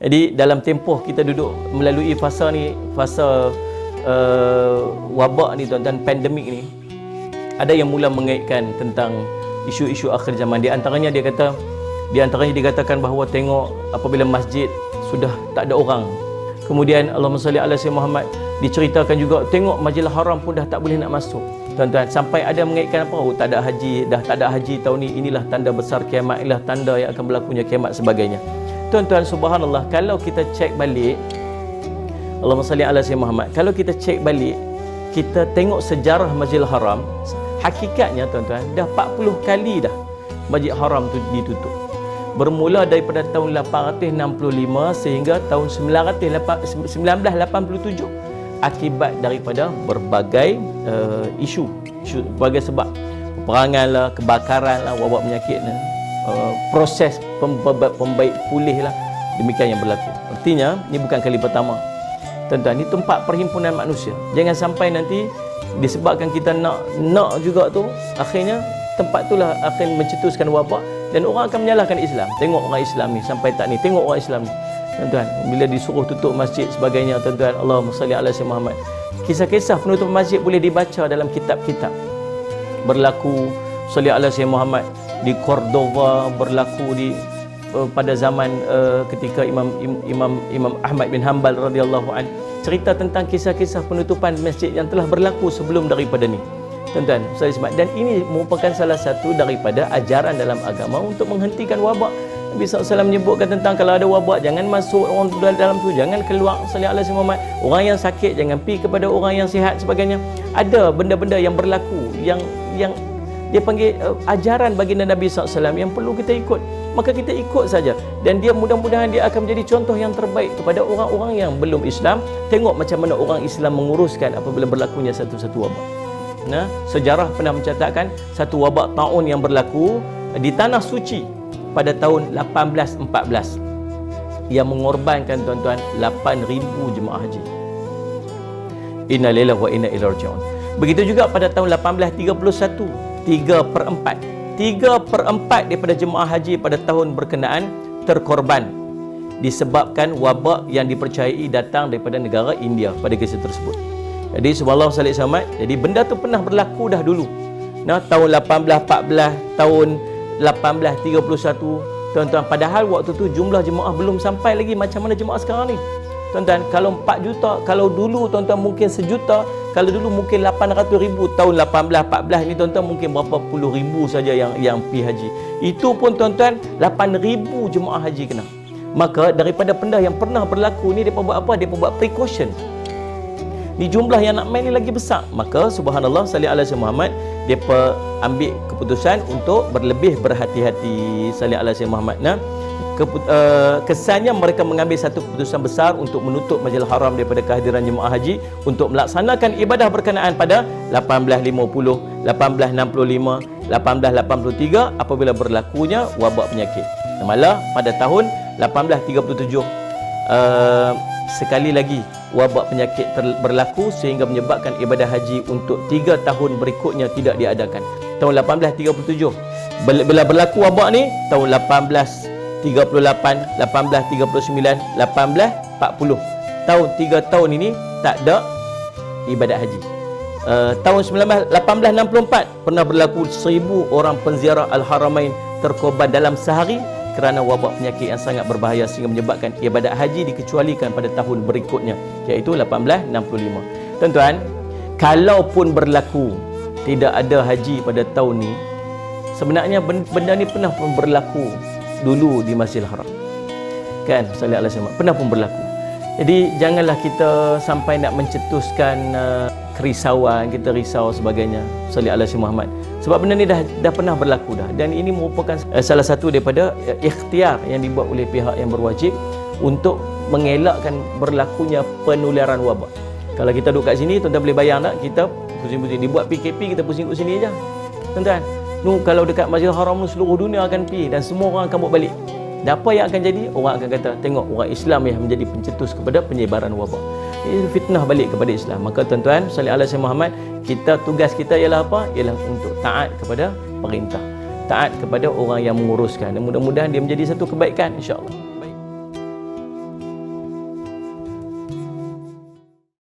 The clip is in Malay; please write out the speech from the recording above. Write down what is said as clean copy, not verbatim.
Jadi dalam tempoh kita duduk melalui fasa ni, fasa wabak ni tuan-tuan, pandemik ni, ada yang mula mengaitkan tentang isu-isu akhir zaman. Di antaranya dia dikatakan bahawa tengok apabila masjid sudah tak ada orang. Kemudian Allahumma salli ala sayyidina Muhammad, diceritakan juga tengok Masjidil Haram pun dah tak boleh nak masuk. Tuan-tuan, sampai ada mengaitkan apa? Oh, tak ada haji, dah tak ada haji tahun ni, inilah tanda besar kiamat, inilah tanda yang akan berlakunya kiamat sebagainya. Tuan-tuan, subhanallah, kalau kita cek balik, Allahumma salli ala sayyidina Muhammad, kalau kita cek balik, kita tengok sejarah Masjidil Haram, hakikatnya tuan-tuan, dah 40 kali dah Masjid Haram tu ditutup. Bermula daripada tahun 865 sehingga tahun 1987 akibat daripada berbagai isu, berbagai sebab, peperangan lah, kebakaran lah, wabak penyakit lah, proses pembaik pulih lah, demikian yang berlaku. Artinya ini bukan kali pertama tuan-tuan, ini tempat perhimpunan manusia. Jangan sampai nanti disebabkan kita nak juga tu, akhirnya tempat itulah akan mencetuskan wabak dan orang akan menyalahkan Islam. Tengok orang Islam ni sampai tak ni, tengok orang Islam ni tuan-tuan, bila disuruh tutup masjid sebagainya tuan-tuan. Allahumma salli ala sayyidina Muhammad. Kisah-kisah penutupan masjid boleh dibaca dalam kitab-kitab. Berlaku salli ala sayyidina Muhammad di Cordova, berlaku pada zaman ketika Imam Ahmad bin Hanbal radhiyallahu an, cerita tentang kisah-kisah penutupan masjid yang telah berlaku sebelum daripada ni tuan-tuan. Dan ini merupakan salah satu daripada ajaran dalam agama untuk menghentikan wabak. Nabi SAW menyebutkan tentang kalau ada wabak, jangan masuk orang dalam tu, jangan keluar salli ala sayyidina Muhammad. Orang yang sakit jangan pergi kepada orang yang sihat sebagainya. Ada benda-benda yang berlaku yang dia panggil ajaran baginda Nabi SAW yang perlu kita ikut. Maka kita ikut saja, dan dia mudah-mudahan dia akan menjadi contoh yang terbaik kepada orang-orang yang belum Islam. Tengok macam mana orang Islam menguruskan apabila berlakunya satu-satu wabak. Nah, sejarah pernah mencatatkan satu wabak taun yang berlaku di Tanah Suci pada tahun 1814 yang mengorbankan tuan-tuan 8,000 jemaah haji. Inna lillahi wa inna ilaihi raji'un. Begitu juga pada tahun 1831, 3/4 daripada jemaah haji pada tahun berkenaan terkorban disebabkan wabak yang dipercayai datang daripada negara India pada kisah tersebut. Jadi subhanallah sallallahu alaihi wasallam, jadi benda tu pernah berlaku dah dulu. Nah, tahun 1814, tahun 1831 tuan-tuan, padahal waktu tu jumlah jemaah belum sampai lagi macam mana jemaah sekarang ni tuan-tuan. Kalau 4 juta, kalau dulu tuan-tuan mungkin 1 juta, kalau dulu mungkin 800,000. Tahun 1814 ni tuan-tuan mungkin berapa puluh ribu saja yang pergi haji. Itu pun tuan-tuan 8,000 jemaah haji kena. Maka daripada benda yang pernah berlaku ni, depa buat apa? Depa buat precaution. Ni jumlah yang nak main ni lagi besar. Maka subhanallah salli ala sayyidina Muhammad, depa ambil keputusan untuk berlebih berhati-hati salli ala sayyidina Muhammad. Nah, kesannya mereka mengambil satu keputusan besar untuk menutup Masjidil Haram daripada kehadiran jemaah haji untuk melaksanakan ibadah berkenaan pada 1850, 1865, 1883 apabila berlakunya wabak penyakit. Malah pada tahun 1837 sekali lagi wabak penyakit berlaku sehingga menyebabkan ibadah haji untuk 3 tahun berikutnya tidak diadakan. Tahun 1837 bila berlaku wabak ni, tahun 1838, 1839, 1840, tahun 3 tahun ini tak ada ibadat haji. Tahun 1864 pernah berlaku 1,000 orang penziarah Al-Haramain terkorban dalam sehari kerana wabak penyakit yang sangat berbahaya sehingga menyebabkan ibadat haji dikecualikan pada tahun berikutnya, iaitu 1865. Tuan-tuan, kalaupun berlaku tidak ada haji pada tahun ni, sebenarnya benda ni pernah pun berlaku dulu di Masjidil Haram. Kan? Sallallahu alaihi wasallam pernah pun berlaku. Jadi janganlah kita sampai nak mencetuskan kerisauan, kita risau sebagainya. Sallallahu alaihi Muhammad. Sebab benda ni dah pernah berlaku dah, dan ini merupakan salah satu daripada ikhtiar yang dibuat oleh pihak yang berwajib untuk mengelakkan berlakunya penularan wabak. Kalau kita duduk kat sini, tuan-tuan boleh bayang tak, kita pusing-pusing dibuat PKP, kita pusing kat sini aja. Tuan-tuan, kalau dekat Masjidil Haram ni seluruh dunia akan pergi dan semua orang akan buat balik. Dan apa yang akan jadi? Orang akan kata, tengok orang Islam yang menjadi pencetus kepada penyebaran wabak. Ini fitnah balik kepada Islam. Maka tuan-tuan, sallallahu alaihi Muhammad, tugas kita ialah apa? Ialah untuk taat kepada perintah, taat kepada orang yang menguruskan, dan mudah-mudahan dia menjadi satu kebaikan, insya-Allah.